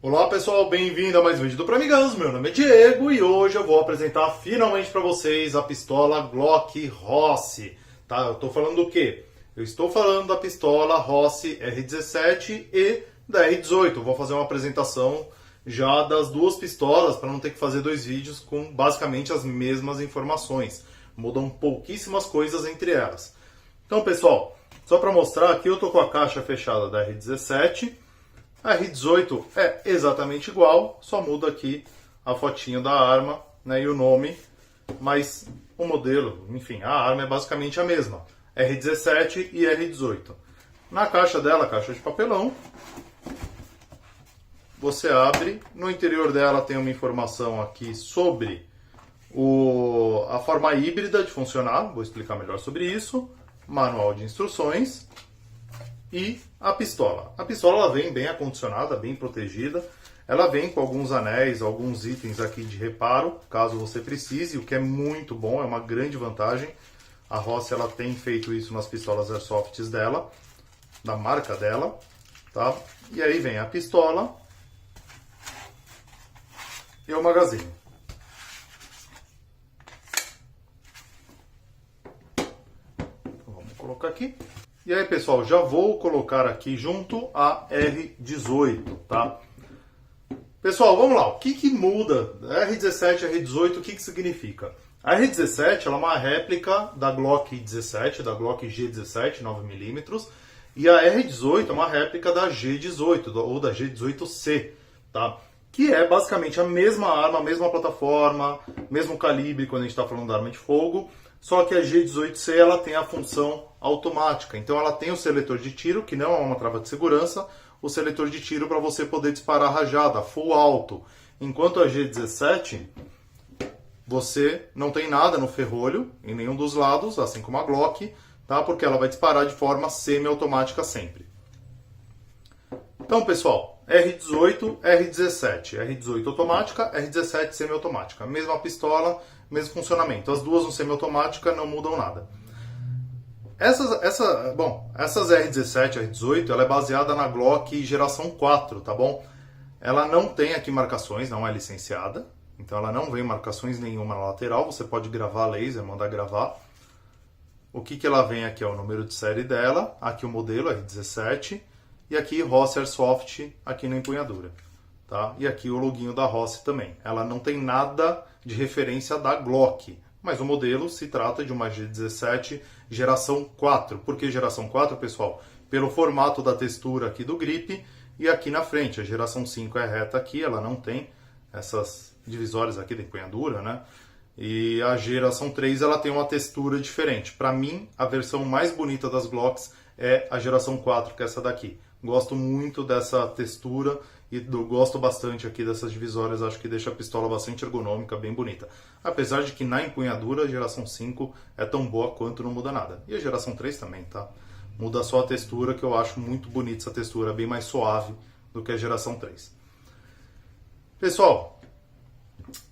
Olá pessoal, bem-vindo a mais um vídeo do Pramigans. Meu nome é Diego e hoje eu vou apresentar finalmente para vocês a pistola Glock Rossi. Tá? Eu estou falando do quê? Eu estou falando da pistola Rossi R17 e da R18. Eu vou fazer uma apresentação já das duas pistolas para não ter que fazer dois vídeos com basicamente as mesmas informações. Mudam pouquíssimas coisas entre elas. Então pessoal, só para mostrar aqui eu estou com a caixa fechada da R17. A R18 é exatamente igual, só muda aqui a fotinha da arma, né, e o nome, mas o modelo, enfim, a arma é basicamente a mesma, R17 e R18. Na caixa dela, caixa de papelão, você abre, no interior dela tem uma informação aqui sobre a forma híbrida de funcionar, vou explicar melhor sobre isso, manual de instruções. E a pistola. A pistola ela vem bem acondicionada, bem protegida. Ela vem com alguns anéis, alguns itens aqui de reparo, caso você precise, o que é muito bom, é uma grande vantagem. A Rossi ela tem feito isso nas pistolas Airsofts dela, da marca dela, tá? E aí vem a pistola e o magazine. Então, vamos colocar aqui. E aí, pessoal, já vou colocar aqui junto a R18, tá? Pessoal, vamos lá. O que muda? R17 e R18, o que significa? A R17 ela é uma réplica da Glock 17, da Glock G17, 9mm, e a R18 é uma réplica da G18, ou da G18C, tá? Que é basicamente a mesma arma, a mesma plataforma, mesmo calibre quando a gente está falando da arma de fogo, só que a G18C ela tem a função automática. Então ela tem o seletor de tiro, que não é uma trava de segurança, o seletor de tiro para você poder disparar rajada, full alto. Enquanto a G17, você não tem nada no ferrolho, em nenhum dos lados, assim como a Glock, tá? Porque ela vai disparar de forma semi-automática sempre. Então, pessoal, R18, R17. R18 automática, R17 semi-automática. Mesma pistola, mesmo funcionamento. As duas no semi-automática não mudam nada. Essas R17 e R18, ela é baseada na Glock geração 4, tá bom? Ela não tem aqui marcações, não é licenciada. Então ela não vem marcações nenhuma na lateral. Você pode gravar laser, mandar gravar. O que ela vem aqui é o número de série dela. Aqui o modelo R17. E aqui Rossi Airsoft aqui na empunhadura. Tá? E aqui o loginho da Rossi também. Ela não tem nada de referência da Glock. Mas o modelo se trata de uma G17 geração 4. Por que geração 4, pessoal? Pelo formato da textura aqui do grip e aqui na frente. A geração 5 é reta aqui, ela não tem essas divisórias aqui da empunhadura, né? E a geração 3 ela tem uma textura diferente. Para mim, a versão mais bonita das Glocks é a geração 4, que é essa daqui. Gosto muito dessa textura e gosto bastante aqui dessas divisórias, acho que deixa a pistola bastante ergonômica, bem bonita. Apesar de que na empunhadura a geração 5 é tão boa quanto não muda nada. E a geração 3 também, tá? Muda só a textura, que eu acho muito bonita essa textura, bem mais suave do que a geração 3. Pessoal,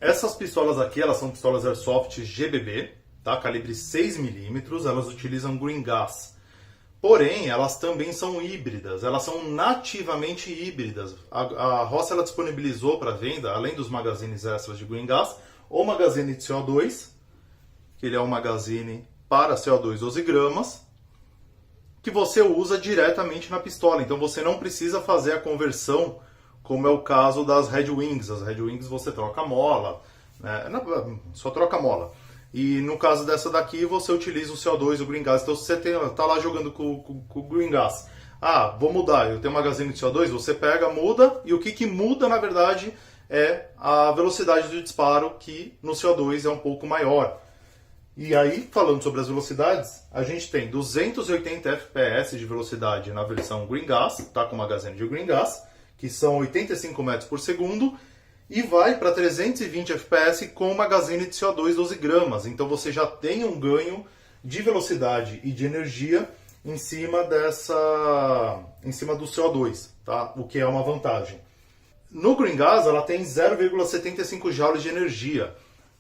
essas pistolas aqui, elas são pistolas Airsoft GBB, tá? Calibre 6mm, elas utilizam green gas. Porém, elas também são híbridas, elas são nativamente híbridas. A Rossi ela disponibilizou para venda, além dos magazines extras de green gas, o magazine de CO2, que ele é um magazine para CO2 12 gramas, que você usa diretamente na pistola. Então você não precisa fazer a conversão, como é o caso das Red Wings. As Red Wings você troca a mola, né? Só troca a mola. E no caso dessa daqui, você utiliza o CO2 e o Green Gas. Então, se você está lá jogando com o Green Gas, vou mudar, eu tenho um magazine de CO2, você pega, muda, e o que muda, na verdade, é a velocidade do disparo, que no CO2 é um pouco maior. E aí, falando sobre as velocidades, a gente tem 280 FPS de velocidade na versão Green Gas, tá, com magazine de Green Gas, que são 85 metros por segundo, e vai para 320 FPS com magazine de CO2 12 gramas. Então você já tem um ganho de velocidade e de energia em cima do CO2, tá? O que é uma vantagem. No Green Gas ela tem 0,75 joules de energia.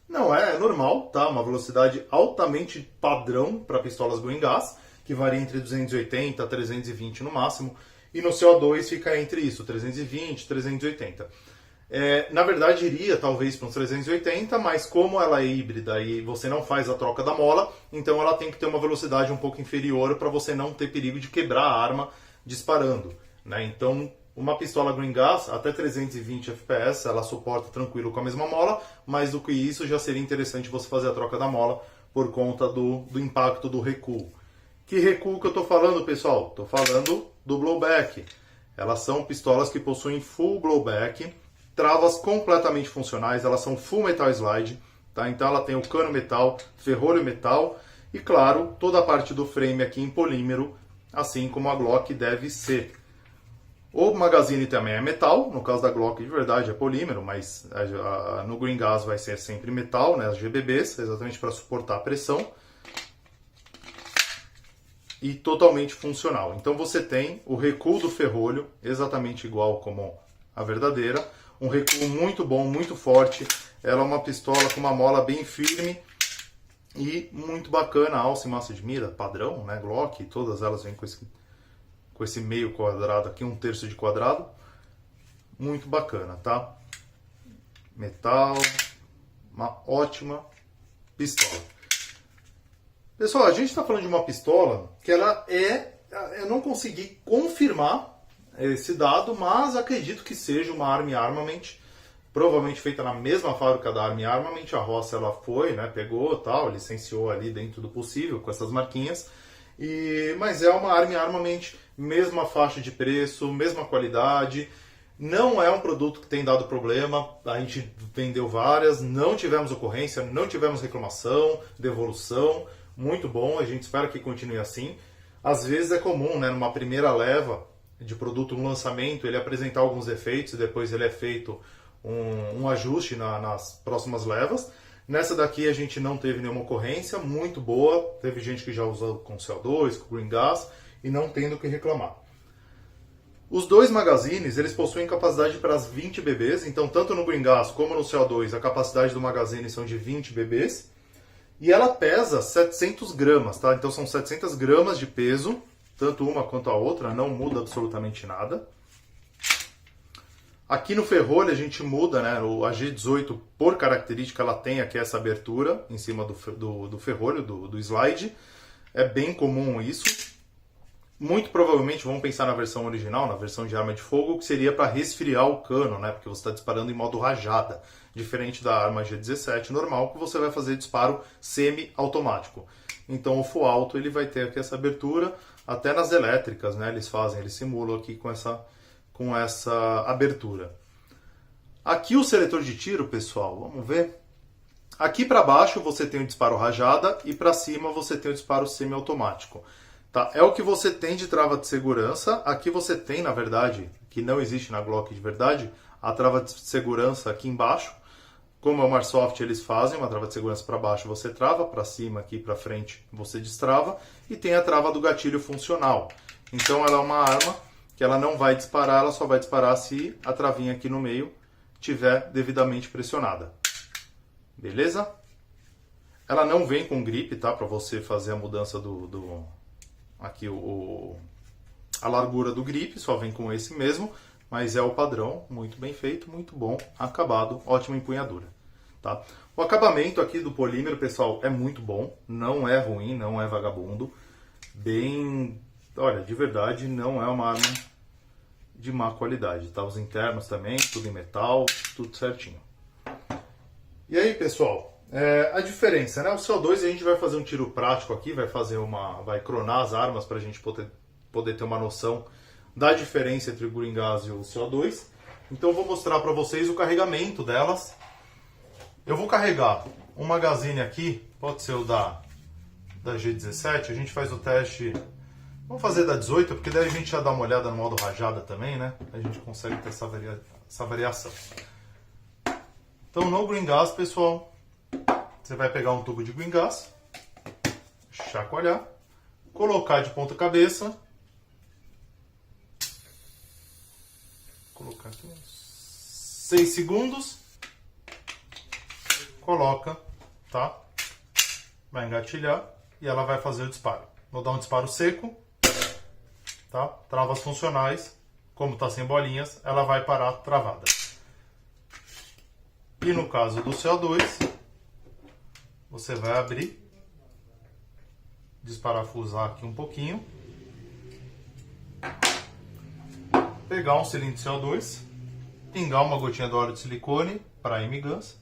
Não é normal, tá? Uma velocidade altamente padrão para pistolas Green Gas, que varia entre 280 a 320 no máximo. e no CO2 fica entre isso, 320, 380. Na verdade, iria talvez para uns 380, mas como ela é híbrida e você não faz a troca da mola, então ela tem que ter uma velocidade um pouco inferior para você não ter perigo de quebrar a arma disparando, né? Então, uma pistola Green Gas, até 320 fps, ela suporta tranquilo com a mesma mola, mais do que isso já seria interessante você fazer a troca da mola por conta do impacto do recuo. Que recuo que eu estou falando, pessoal? Estou falando do blowback. Elas são pistolas que possuem full blowback, travas completamente funcionais, elas são full metal slide, tá? Então ela tem o cano metal, ferrolho metal e, claro, toda a parte do frame aqui em polímero, assim como a Glock deve ser. O magazine também é metal, no caso da Glock de verdade é polímero, mas no Green Gas vai ser sempre metal, né, as GBBs, exatamente para suportar a pressão. E totalmente funcional. Então você tem o recuo do ferrolho, exatamente igual como a verdadeira. Um recuo muito bom, muito forte. Ela é uma pistola com uma mola bem firme e muito bacana. Alça e massa de mira, padrão, né? Glock, todas elas vêm com esse meio quadrado aqui, 1/3 de quadrado. Muito bacana, tá? Metal, uma ótima pistola. Pessoal, a gente está falando de uma pistola que ela eu não consegui confirmar esse dado, mas acredito que seja uma Army Armament, provavelmente feita na mesma fábrica da Army Armament. A roça ela foi, né, pegou, tal, licenciou ali dentro do possível com essas marquinhas. Mas é uma Army Armament, mesma faixa de preço, mesma qualidade. Não é um produto que tem dado problema, a gente vendeu várias, não tivemos ocorrência, não tivemos reclamação, devolução. Muito bom, a gente espera que continue assim. Às vezes é comum, né, numa primeira leva de produto, um lançamento, ele apresentar alguns defeitos e depois ele é feito um ajuste nas próximas levas. Nessa daqui a gente não teve nenhuma ocorrência, muito boa. Teve gente que já usou com CO2, com Green Gas e não tendo o que reclamar. Os dois magazines, eles possuem capacidade para as 20 bb's, então tanto no Green Gas como no CO2 a capacidade do magazine são de 20 bb's. E ela pesa 700 gramas, tá? Então são 700 gramas de peso, tanto uma quanto a outra, não muda absolutamente nada. Aqui no ferrolho a gente muda, né? A G18, por característica, ela tem aqui essa abertura em cima do ferrolho, do slide. É bem comum isso. Muito provavelmente vamos pensar na versão original, na versão de arma de fogo, que seria para resfriar o cano, né? Porque você está disparando em modo rajada, diferente da arma G17 normal, que você vai fazer disparo semi-automático. Então o full auto ele vai ter aqui essa abertura, até nas elétricas, né? Eles simulam aqui com essa abertura. Aqui o seletor de tiro, pessoal, vamos ver. Aqui para baixo você tem o disparo rajada e para cima você tem o disparo semi-automático. Tá? É o que você tem de trava de segurança. Aqui você tem, na verdade, que não existe na Glock de verdade, a trava de segurança aqui embaixo. Como é o Marsoft, eles fazem uma trava de segurança para baixo, você trava, para cima, aqui para frente, você destrava. E tem a trava do gatilho funcional. Então ela é uma arma que ela não vai disparar, ela só vai disparar se a travinha aqui no meio estiver devidamente pressionada. Beleza? Ela não vem com grip, tá? Para você fazer a mudança aqui a largura do grip, só vem com esse mesmo, mas é o padrão, muito bem feito, muito bom, acabado, ótima empunhadura, tá? O acabamento aqui do polímero, pessoal, é muito bom, não é ruim, não é vagabundo, olha, de verdade, não é uma arma de má qualidade, tá? Os internos também, tudo em metal, tudo certinho. E aí, pessoal, a diferença, né? O CO2 a gente vai fazer um tiro prático aqui, vai cronar as armas para a gente poder ter uma noção da diferença entre o Green Gas e o CO2. Então eu vou mostrar para vocês o carregamento delas. Eu vou carregar um magazine aqui, pode ser o da G17, a gente faz o teste, vamos fazer da 18, porque daí a gente já dá uma olhada no modo rajada também, né? A gente consegue ter essa variação. Então no Green Gas, pessoal, você vai pegar um tubo de Green Gas, chacoalhar, colocar de ponta cabeça, colocar aqui uns 6 segundos, coloca, tá? Vai engatilhar e ela vai fazer o disparo. Vou dar um disparo seco, tá? Travas funcionais, como está sem bolinhas, ela vai parar travada. E no caso do CO2, você vai abrir, desparafusar aqui um pouquinho, pegar um cilindro de CO2, pingar uma gotinha de óleo de silicone para M-Guns,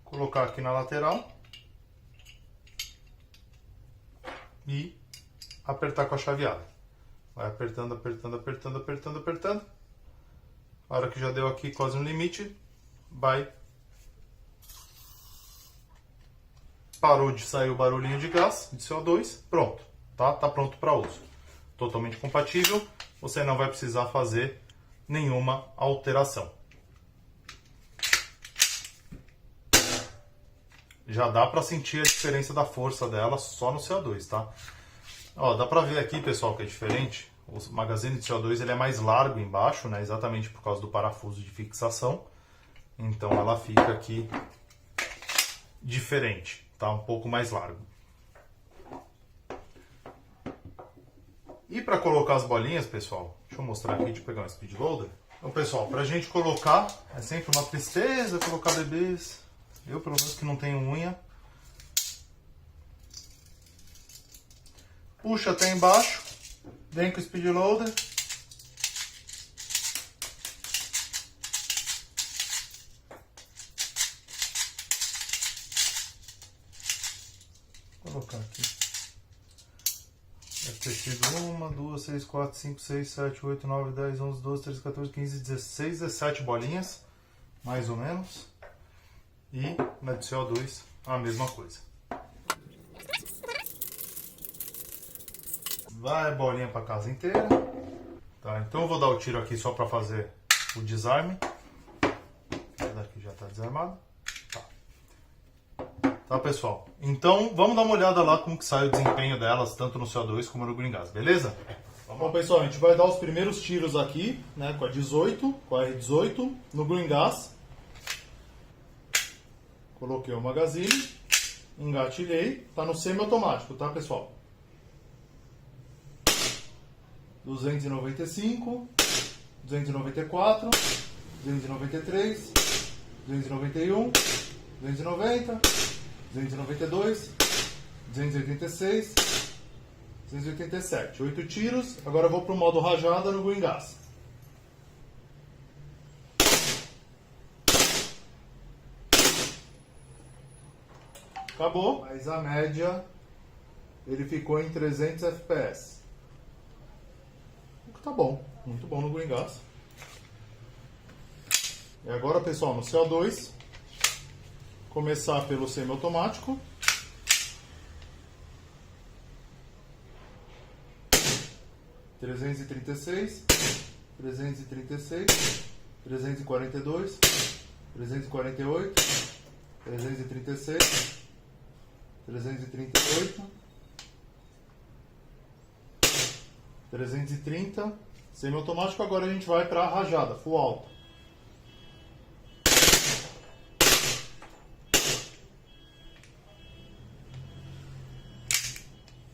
colocar aqui na lateral e apertar com a chaveada. Vai apertando, apertando, apertando, apertando, apertando. A hora que já deu aqui quase no limite, vai. Parou de sair o barulhinho de gás, de CO2, pronto, tá? Tá pronto para uso. Totalmente compatível, você não vai precisar fazer nenhuma alteração. Já dá para sentir a diferença da força dela só no CO2, tá? Ó, dá para ver aqui, pessoal, que é diferente. O magazine de CO2 ele é mais largo embaixo, né? Exatamente por causa do parafuso de fixação. Então ela fica aqui diferente, tá? Um pouco mais largo. E para colocar as bolinhas, pessoal, deixa eu mostrar aqui, deixa eu pegar um speed loader. Então, pessoal, pra gente colocar, é sempre uma tristeza colocar bebês. Eu, pelo menos, que não tenho unha. Puxa até embaixo, vem com o speed loader. Vou colocar aqui. Deve ter sido 1, 2, 6, 4, 5, 6, 7, 8, 9, 10, 11, 12, 13, 14, 15, 16, 17 bolinhas, mais ou menos. E na de CO2 a mesma coisa. Vai bolinha para casa inteira. Tá, então eu vou dar o tiro aqui só para fazer o desarme. Essa daqui já está desarmada. Tá, pessoal? Então vamos dar uma olhada lá como que sai o desempenho delas, tanto no CO2 como no Green Gas, beleza? Bom, pessoal, a gente vai dar os primeiros tiros aqui, né, com a 18, com a R18, no Green Gas. Coloquei o magazine, engatilhei, tá no semi-automático, tá, pessoal? 295, 294, 293, 291, 290, 292, 286, 287. 8 tiros. Agora eu vou para o modo rajada no Green Gas. Acabou, mas a média ele ficou em 300 FPS. Tá bom, muito bom no Green Gas. E agora, pessoal, no CO2, começar pelo semiautomático. (336, 336, 342, 348, 336, 338, 330, semiautomático. Agora a gente vai para a rajada, full alto.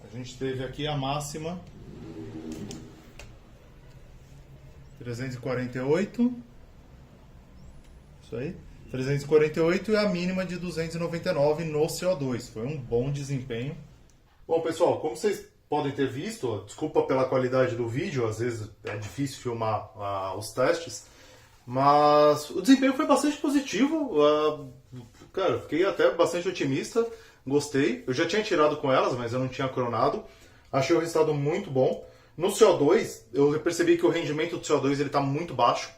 A gente teve aqui a máxima 348, isso aí, 348 e a mínima de 299 no CO2. Foi um bom desempenho. Bom, pessoal, como vocês podem ter visto, desculpa pela qualidade do vídeo, às vezes é difícil filmar os testes, mas o desempenho foi bastante positivo. Cara, fiquei até bastante otimista, gostei. Eu já tinha tirado com elas, mas eu não tinha cronado. Achei o resultado muito bom. No CO2, eu percebi que o rendimento do CO2 está muito baixo.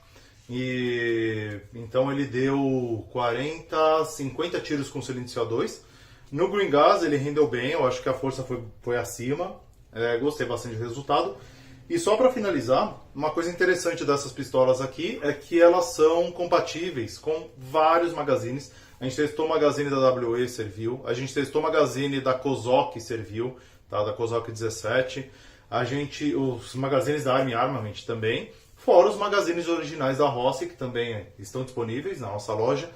E então ele deu 40, 50 tiros com cilindro de CO2. No Green Gas ele rendeu bem, eu acho que a força foi acima. Gostei bastante do resultado. E só para finalizar, uma coisa interessante dessas pistolas aqui é que elas são compatíveis com vários magazines. A gente testou o magazine da WE, serviu. A gente testou o magazine da Kozok, serviu, tá? Da Kozok 17. Os magazines da Army Armament também. Fora os magazines originais da Rossi, que também estão disponíveis na nossa loja.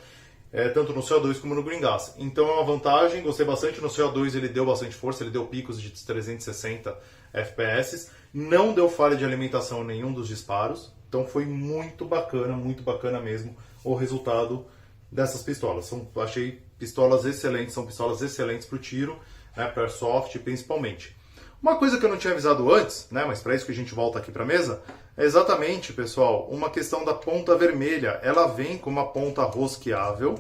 tanto no CO2 como no Green Gas. Então é uma vantagem, gostei bastante. No CO2 ele deu bastante força, ele deu picos de 360 FPS, não deu falha de alimentação em nenhum dos disparos, então foi muito bacana mesmo o resultado dessas pistolas. Achei pistolas excelentes, são pistolas excelentes para o tiro, né, para airsoft principalmente. Uma coisa que eu não tinha avisado antes, né, mas para isso que a gente volta aqui para a mesa, é exatamente, pessoal, uma questão da ponta vermelha. Ela vem com uma ponta rosqueável,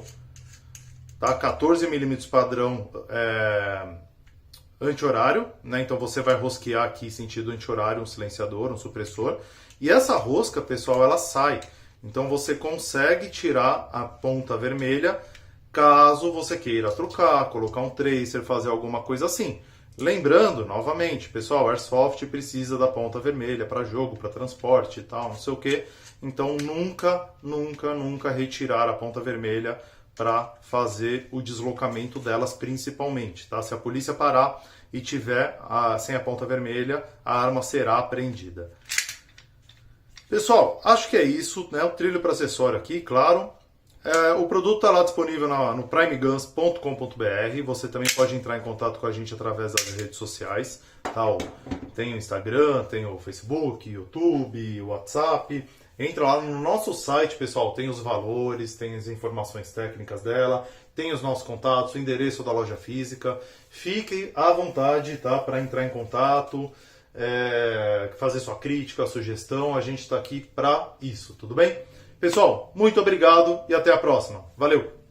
tá? 14 mm padrão anti-horário, né? Então você vai rosquear aqui sentido anti-horário, um silenciador, um supressor. E essa rosca, pessoal, ela sai. Então você consegue tirar a ponta vermelha caso você queira trocar, colocar um tracer, fazer alguma coisa assim. Lembrando, novamente, pessoal, Airsoft precisa da ponta vermelha para jogo, para transporte e tal, não sei o que. Então nunca retirar a ponta vermelha para fazer o deslocamento delas principalmente, tá? Se a polícia parar e tiver sem a ponta vermelha, a arma será apreendida. Pessoal, acho que é isso, né? O trilho para acessório aqui, claro. O produto está lá disponível no primeguns.com.br. Você também pode entrar em contato com a gente através das redes sociais. Tá? Tem o Instagram, tem o Facebook, YouTube, o WhatsApp. Entra lá no nosso site, pessoal. Tem os valores, tem as informações técnicas dela, tem os nossos contatos, o endereço da loja física. Fique à vontade, tá? Para entrar em contato, fazer sua crítica, sugestão. A gente está aqui para isso, tudo bem? Pessoal, muito obrigado e até a próxima. Valeu!